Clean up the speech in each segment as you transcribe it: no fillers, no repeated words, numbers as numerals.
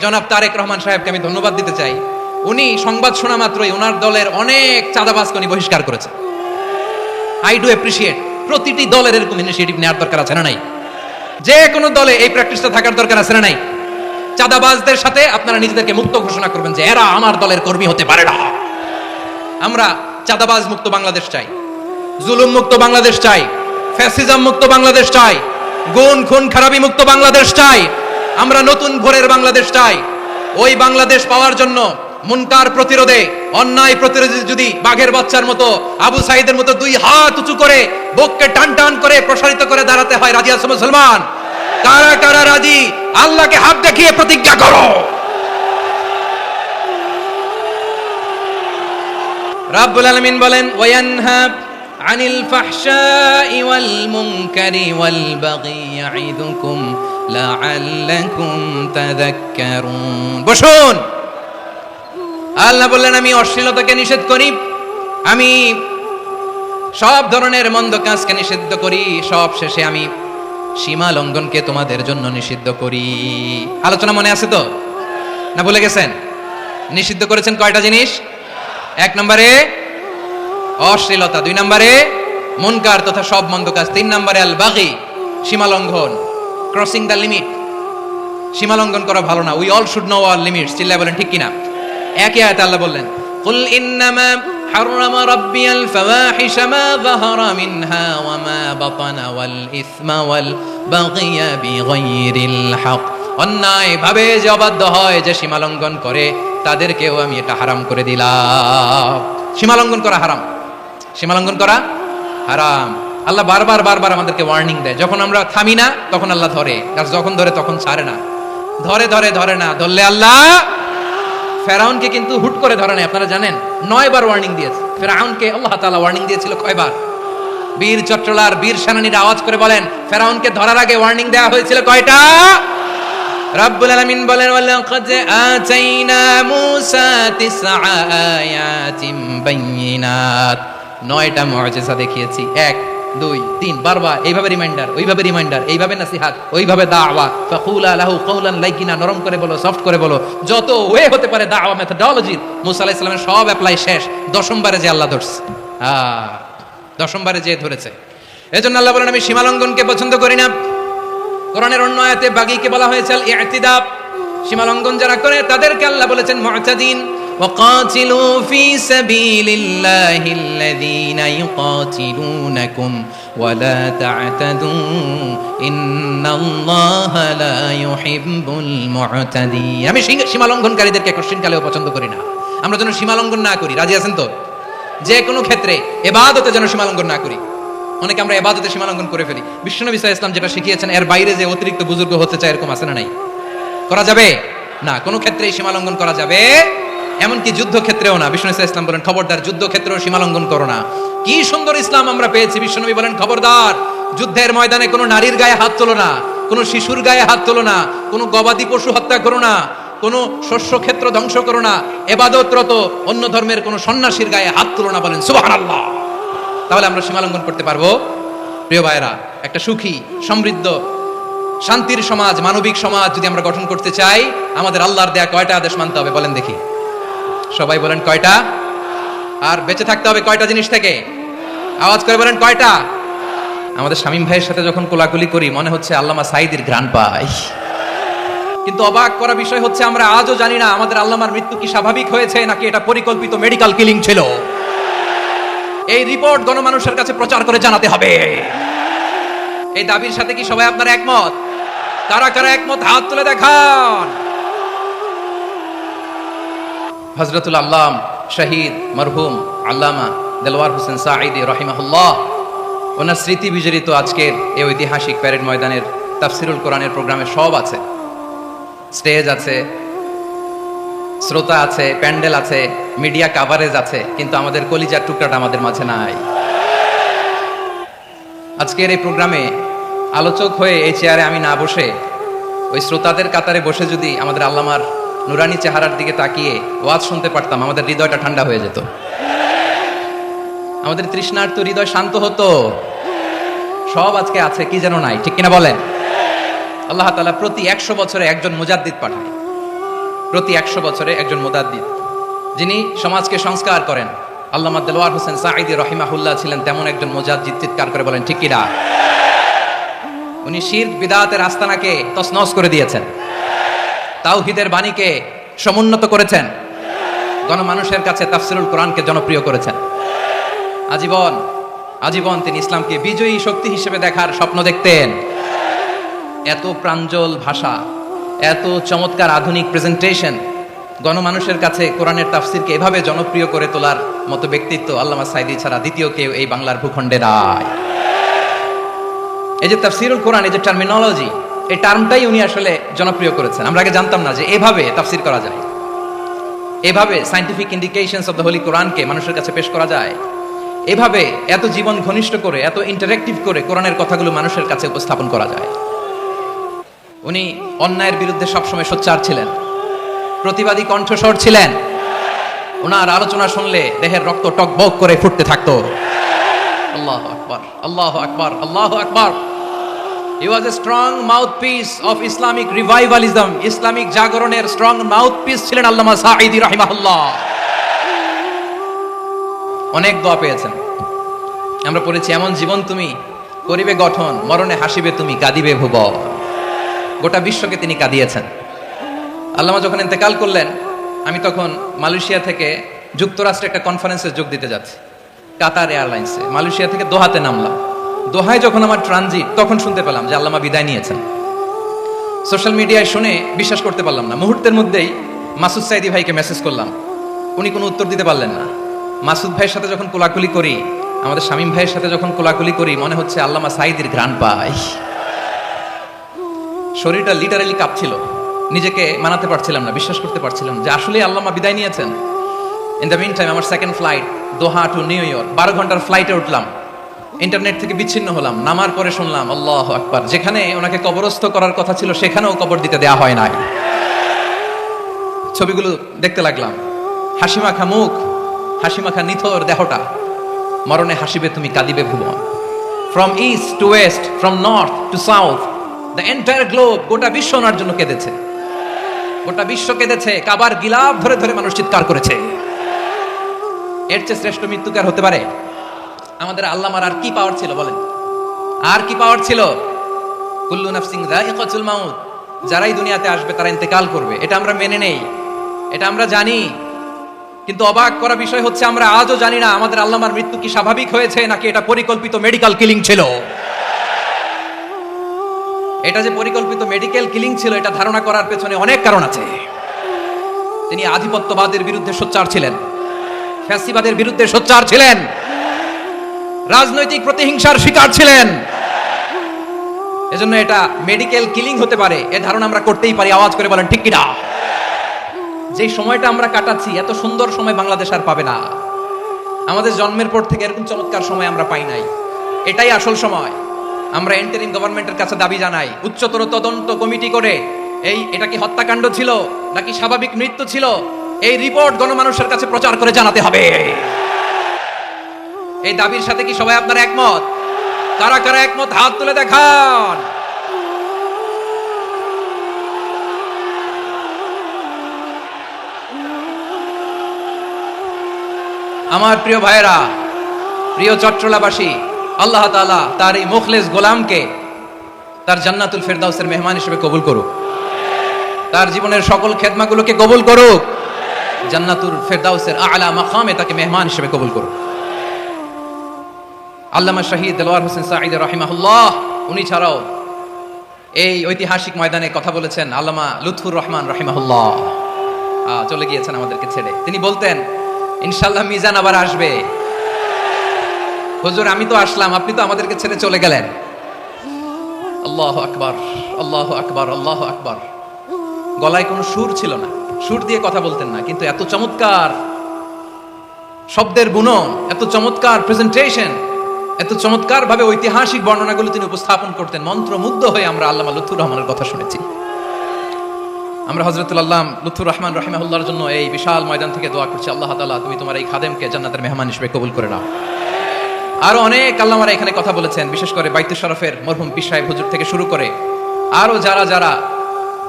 জনাব তারেক রহমান সাহেবকে আমি ধন্যবাদ দিতে চাই। উনি সংবাদ শোনা মাত্রই ওনার দলের অনেক চাঁদাবাজকে উনি বহিষ্কার করেছে। I do appreciate. প্রতিটি দলের এরকম ইনিশিয়েটিভ নেওয়ার দরকার আছে না নাই? যে কোনো দলে এই প্র্যাকটিসটা থাকার দরকার আছে না নাই? চাঁদাবাজদের সাথে আপনারা নিজেদেরকে মুক্ত ঘোষণা করবেন যে এরা আমার দলের কর্মী হতে পারে না। আমরা চাঁদাবাজ মুক্ত বাংলাদেশ চাই, জুলুম মুক্ত বাংলাদেশ চাই, ফ্যাসিজম মুক্ত বাংলাদেশ চাই, গুণ খুন খারাপি মুক্ত বাংলাদেশ চাই। আমরা নতুন ভোরের বাংলাদেশ চাই। ওই বাংলাদেশ পাওয়ার জন্য মুনকার প্রতিরোধে, অন্যায় প্রতিরোধে যদি বাঘের বাচ্চার মতো, আবু সাইদের মতো দুই হাত উঁচু করে বুককে টান টান করে প্রসারিত করে দাঁড়াতে হয়, রাজি আছো মুসলমান? কারা কারা রাজি? আল্লাহকে হাত দেখিয়ে প্রতিজ্ঞা করো। রাব্বুল আলামিন বলেন, ওয়ায়ানহা আনিল ফাহশাই ওয়াল মুনকারি ওয়াল বাগি ইয়াইদুকুম লাআল্লাকুম তাযাক্কারুন। বসুন। আল্লাহ বললেন, আমি অশ্লীলতাকে নিষেধ করি, আমি সব ধরনের মন্দ কাজকে নিষিদ্ধ করি, সব শেষে আমি সীমা লঙ্ঘনকে তোমাদের জন্য নিষিদ্ধ করি। আলোচনা মনে আছে তো, না ভুলে গেছেন? নিষিদ্ধ করেছেন কয়টা জিনিস? 1 নম্বরে অশ্লীলতা, 2 নম্বরে মুনকার তথা সব মন্দ কাজ, 3 নম্বরে আল বাগি, সীমা লঙ্ঘন, ক্রসিং দ্য লিমিট। সীমা লঙ্ঘন করা ভালো না। We all should know our limits. চিল্লায় বলেন ঠিক কিনা? একই আয়াতে আল্লাহ বললেন, কুল ইন্নামা হাররামা রাব্বিয়াল ফাওয়াহিশা মা যাহারা মিনহা ওয়া মা বাতানা ওয়াল ইসমা ওয়াল বাগিয়া বিগাইরিল হক। অন্যায় ভাবে যে অবাধ্য হয়, যে সীমা লঙ্ঘন করে, তাদেরকেও আমি এটা হারাম করে দিলাম। সীমা লঙ্ঘন করা হারাম, সীমা লঙ্ঘন করা হারাম। আল্লাহ বারবার বারবার আমাদেরকে ওয়ার্নিং দেয়। যখন আমরা থামি না তখন আল্লাহ ধরে, আর যখন ধরে তখন ছাড়ে না। ধরে ধরে ধরে না, ধরলে আল্লাহ। ফেরাউনকে কিন্তু হুট করে ধরে নাই, আপনারা জানেন? 9 বার ওয়ার্নিং দিয়েছে ফেরাউনকে। আল্লাহ তাআলা ওয়ার্নিং দিয়েছিল কয়বার? বীর চট্টলার বীর সেনানীরা আওয়াজ করে বলেন, ফেরাউনকে ধরার আগে ওয়ার্নিং দেওয়া হয়েছিল কয়টা? রাব্বুল আলামিন বলেন, ওয়ালাকাদ আতাইনা মূসা 9 আয়াতিন বাইয়িনাত। 9টা মুআজিজা দেখিয়েছি। 1 2 3 বারবার এইভাবে রিমাইন্ডার, ওইভাবে রিমাইন্ডার, এইভাবে নাসিহাত, ওইভাবে দাওয়া। ফাকুলা লাহু কাওলান লাইকিনা, নরম করে বলো, সফট করে বলো, যত ওয়ে হতে পারে দাওয়া মেথডোলজি। মুসা আলাইহিস সালামের সব অ্যাপ্লাই শেষ। 10ম বারে যে আল্লাহ ধরছে, 10ম বারে যে ধরেছে। এজন্য আল্লাহ বলেন, আমি সীমা লঙ্ঘনকে পছন্দ করি না। কোরআনের অন্য আয়াতে বাগীকে বলা হয়েছে আল ইতিদা। সীমা লঙ্ঘন যারা করে তাদেরকে আল্লাহ বলেছেন মুতাদিন। ওয়াকাতিলু ফি সাবিলিল্লাহিল্লাযীনা ইউকাতিলুনাকুম ওয়া লা তা'তাদু ইন্নাল্লাহা লা ইউহিব্বুল মুতাদিন। আমি সীমা লঙ্ঘনকারীদেরকে কোশ্চিনকালেও পছন্দ করি না। আমরা যেন সীমা লঙ্ঘন না করি। রাজি আছেন তো? যে কোনো ক্ষেত্রে ইবাদতে যেন সীমা লঙ্ঘন না করি। অনেকে আমরা ইবাদতে সীমা লঙ্ঘন করে ফেলি। বিশ্বনবী সাল্লাল্লাহু আলাইহি ওয়াসাল্লাম যেটা শিখিয়েছেন, এর বাইরে যে অতিরিক্ত বুজুর্গ হতে চায়, এরকম আছে না নাই? করা যাবে না, কোনো ক্ষেত্রেই সীমা লঙ্ঘন করা যাবে, এমনকি যুদ্ধক্ষেত্রেও না। বিশ্বনবী সাল্লাল্লাহু আলাইহি ওয়াসাল্লাম বলেন, খবরদার যুদ্ধক্ষেত্রেও সীমা লঙ্ঘন করো না। কি সুন্দর ইসলাম আমরা পেয়েছি। বিশ্বনবী বলেন, খবরদার যুদ্ধের ময়দানে কোনো নারীর গায়ে হাত তোলো না, কোনো শিশুর গায়ে হাত তোলো না, কোনো গবাদি পশু হত্যা করো না, কোনো শস্য ক্ষেত্র ধ্বংস করো না, ইবাদতরত অন্য ধর্মের কোনো সন্ন্যাসীর গায়ে হাত তোলো না। বলেন সুবহানাল্লাহ। তাহলে আমরা সীমা লঙ্ঘন করতে পারবো? প্রিয় ভাইরা, একটা সুখী, সমৃদ্ধ, শান্তির সমাজ, মানবিক সমাজ যদি আমরা গঠন করতে চাই, আমাদের আল্লাহর দেয়া কয়টা আদেশ মানতে হবে বলেন দেখি? সবাই বলেন কয়টা? আর বেঁচে থাকতে হবে কয়টা জিনিস থেকে? আওয়াজ করে বলেন কয়টা? আমাদের শামীম ভাইয়ের সাথে যখন কোলাকুলি করি, মনে হচ্ছে আল্লামা সাঈদীর ঘ্রাণ পাই। কিন্তু অবাক করা বিষয় হচ্ছে, আমরা আজও জানি না আমাদের আল্লামার মৃত্যু কি স্বাভাবিক হয়েছে নাকি এটা পরিকল্পিত মেডিকেল কিলিং ছিল। এই রিপোর্ট গণমানুষের কাছে প্রচার করে জানাতে হবে। এই দাবির সাথে কি সবাই আপনারা একমত? কারা কারা একমত হাত তুলে দেখান। হযরতুল আল্লাম শহীদ মরহুম আল্লামা দেলওয়ার হোসেন সাঈদী রাহিমাহুল্লাহ, ওনার স্মৃতি বিজড়িত আজকের এই ঐতিহাসিক প্যারেড ময়দানের তাফসিরুল কোরআনের প্রোগ্রামে সব আছে। স্টেজ আছে, শ্রোতা আছে, প্যান্ডেল আছে, মিডিয়া কাভারেজ আছে, কিন্তু আমাদের কলিজার টুকরাটা আমাদের মাঝে নাই। আজকের এই প্রোগ্রামে আলোচক হয়ে এই চেয়ারে আমি না বসে, ওই শ্রোতাদের কাতারে বসে যদি আমাদের আল্লামার নুরানি চেহারার দিকে তাকিয়ে ওয়াজ শুনতে পারতাম, আমাদের হৃদয়টা ঠান্ডা হয়ে যেত, আমাদের তৃষ্ণার্ত হৃদয় শান্ত হতো। সব আজকে আছে, কি যেন নাই, ঠিক কিনা বলেন? আল্লাহ তাআলা প্রতি 100 বছরে একজন মুজাদ্দিদ পাঠায়। প্রতি 100 বছরে একজন মুদাদ্দিদ, যিনি সমাজকে সংস্কার করেন। আল্লামা দেলোয়ার হোসেন সাঈদী রহিমাহুল্লাহ ছিলেন তেমন একজন মুজাদ্দিদ। চিৎকার করে বলেন ঠিক কিনা? উনি শিরক বিদআতের আস্তানাকে তছনছ করে দিয়েছেন, তাওহীদের বাণীকে সমুন্নত করেছেন, গণমানুষের কাছে তাফসীরুল কোরআনকে জনপ্রিয় করেছেন। আজীবন তিনি ইসলামকে বিজয়ী শক্তি হিসেবে দেখার স্বপ্ন দেখতেন। এত প্রাঞ্জল ভাষা, এত চমৎকার আধুনিক প্রেজেন্টেশন, গণমানুষের কাছে কোরআনের তাফসীরকে এভাবে জনপ্রিয় করে তোলার মতো ব্যক্তিত্ব আল্লামা সাঈদী ছাড়া দ্বিতীয় কেউ এই বাংলার ভূখণ্ডে নাই। এই যে তাফসীরুল কোরআন, এই যে টার্মিনোলজি, এই টার্মটাই উনি আসলে জনপ্রিয় করেছেন। আমরা আগে জানতাম না যে এভাবে তাফসীর করা যায়, এভাবে scientific indications of the Holi কোরআনকে মানুষের কাছে পেশ করা যায়, এভাবে এত জীবন ঘনিষ্ঠ করে, এত ইন্টারেক্টিভ করে কোরআনের কথাগুলো মানুষের কাছে উপস্থাপন করা যায়। উনি অন্যায়ের বিরুদ্ধে সবসময় সোচ্চার ছিলেন, প্রতিবাদী কণ্ঠস্বর ছিলেন। ওনার আলোচনা শুনলে দেহের রক্ত টকবক করে ফুটতে থাকতো। আল্লাহু আকবার, আল্লাহু আকবার, আল্লাহু আকবার। He was a strong mouthpiece of Islamic revivalism. Islamic জাগরণের স্ট্রং মাউথপিস ছিলেন আল্লামা সাঈদী রাহিমাহুল্লাহ। অনেক দোয়া পেয়েছেন। আমরা পড়েছি, এমন জীবন তুমি করিবে গঠন, মরণে হাসিবে তুমি, কাঁদিবে ভুবন। গোটা বিশ্বকে তিনি কাঁদিয়েছেন। আল্লামা যখন ইন্তেকাল করলেন, আমি তখন মালয়েশিয়া থেকে যুক্তরাষ্ট্রে একটা কনফারেন্সে যোগ দিতে যাচ্ছি, কাতার এয়ারলাইন্সে। মালয়েশিয়া থেকে দোহাতে নামলাম। দোহায় যখন আমার ট্রানজিট, তখন শুনতে পেলাম যে আল্লামা বিদায় নিয়েছেন। সোশ্যাল মিডিয়ায় শুনে বিশ্বাস করতে পারলাম না। মুহূর্তের মধ্যেই মাসুদ সাঈদী ভাইকে মেসেজ করলাম, উনি কোনো উত্তর দিতে পারলেন না। মাসুদ ভাইয়ের সাথে যখন কোলাকুলি করি, আমাদের শামীম ভাইয়ের সাথে যখন কোলাকুলি করি, মনে হচ্ছে আল্লামা সাঈদীর ঘ্রাণ পাই। শরীরটা লিটারালি কাঁপছিল, নিজেকে মানাতে পারছিলাম না, বিশ্বাস করতে পারছিলাম যে আসলে আল্লামা বিদায় নিয়েছেন। ইন দ্য মিন টাইম আমার সেকেন্ড ফ্লাইট, দোহা টু নিউ ইয়র্ক, 12 ঘন্টার ফ্লাইটে উঠলাম। ইন্টারনেট থেকে বিচ্ছিন্ন হলাম। নামার পরে শুনলাম আল্লাহু আকবার, যেখানে ওনাকে কবরস্থ করার কথা ছিল সেখানেও কবর দিতে দেয়া হয় নাই। ছবিগুলো দেখতে লাগলাম, হাসিমাখা মুখ, হাসিমাখা নিথর দেহটা, মরণে হাসিবে তুমি, কাঁদিবে ভুবন। From east to west, from north to south, the entire globe, গোটা বিশ্ব ওনার জন্য কেঁদেছে, গোটা বিশ্ব কেঁদেছে। কাবার গিলাফ ধরে ধরে মানুষ চিৎকার করেছে। এর চেয়ে শ্রেষ্ঠ মৃত্যুকার হতে পারে? আমাদের আল্লামার আর কি পাওয়ার ছিল বলেন? আর কি পাওয়ার ছিল? কুল্লু নাফসিন যায়িকাতুল মাউত, যারাই দুনিয়াতে আসবে তারা ইন্তেকাল করবে, এটা আমরা মেনে নেই, এটা আমরা জানি। কিন্তু অবাক করা বিষয় হচ্ছে, আমরা আজও জানি না আমাদের আল্লামার মৃত্যু কি স্বাভাবিক হয়েছে নাকি এটা পরিকল্পিত মেডিকেল কিলিং ছিল। এটা যে পরিকল্পিত মেডিকেল কিলিং ছিল, এটা ধারণা করার পেছনে অনেক কারণ আছে। তিনি আধিপত্যবাদের বিরুদ্ধে সোচ্চার ছিলেন, ফ্যাসিবাদের বিরুদ্ধে সোচ্চার ছিলেন, রাজনৈতিক প্রতিহিংসার শিকার ছিলেন। এজন্য এটা মেডিকেল কিলিং হতে পারে, এ ধারণা আমরা করতেই পারি। আওয়াজ করে বলেন ঠিক কিনা? যে সময়টা আমরা কাটাচ্ছি, এত সুন্দর সময় বাংলাদেশ আর পাবে না। আমাদের জন্মের পর থেকে এরকম চমৎকার সময় আমরা পাই নাই। এটাই আসল সময়। আমরা ইন্টারিম গভর্নমেন্টের কাছে দাবি জানাই, উচ্চতর তদন্ত কমিটি করে এটা কি হত্যাকাণ্ড ছিল নাকি স্বাভাবিক মৃত্যু ছিল, এই রিপোর্ট গণমানুষের কাছে প্রচার করে জানাতে হবে। এই দাবির সাথে কি সবাই আপনারা একমত? কারা কারা একমত হাত তুলে দেখান। আমার প্রিয় ভাইয়েরা, প্রিয় চট্টলাবাসী, আল্লাহ তাআলা তার এই মুখলেস গোলামকে তার জান্নাতুল ফেরদাউসের মেহমান হিসেবে কবুল করুক, তার জীবনের সকল খেদমাগুলোকে কবুল করুক, জান্নাতুল ফেরদাউসের আলা মাকামে তাকে মেহমান হিসেবে কবুল করুক। আল্লামা শহীদ দেলোয়ার হোসেন সাঈদী রাহিমাহুল্লাহ, উনি ছাড়াও এই ঐতিহাসিক ময়দানে কথা বলেছেন আল্লামা লুৎফুর রহমান রাহিমাহুল্লাহ। চলে গিয়েছেন আমাদেরকে ছেড়ে। তিনি বলতেন, ইনশাআল্লাহ মিজান আবার আসবে। হুজুর, আমি তো আসলাম, আপনি তো আমাদেরকে ছেড়ে চলে গেলেন। আল্লাহু আকবার, আল্লাহু আকবার, আল্লাহু আকবার। গলায় কোনো সুর ছিল না, সুর দিয়ে কথা বলতেন না, কিন্তু এত চমৎকার শব্দের বুনন, এত চমৎকার প্রেজেন্টেশন, এত চমৎকার ভাবে ঐতিহাসিক বর্ণনাগুলো তিনি উপস্থাপন করতেন। মন্ত্রমুগ্ধ হয়ে আমরা আল্লামা লুৎফুর রহমানের কথা শুনেছি। আমরা হযরতুল আল্লামা লুৎফুর রহমান রাহিমাহুল্লাহর জন্য এই বিশাল ময়দান থেকে দোয়া করছি, আল্লাহ তাআলা তুমি তোমার এই খাদেমকে জান্নাতের মেহমান হিসেবে কবুল করে নাও। আরো অনেক আল্লামারা এখানে কথা বলেছেন, বিশেষ করে বাইতুল শরফের মরহুম পীর সাহেব হুজুর থেকে শুরু করে আরো যারা যারা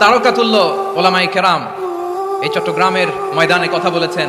তারকাতুল্য ওলামায়ে কেরাম এই চট্টগ্রামের ময়দানে কথা বলেছেন।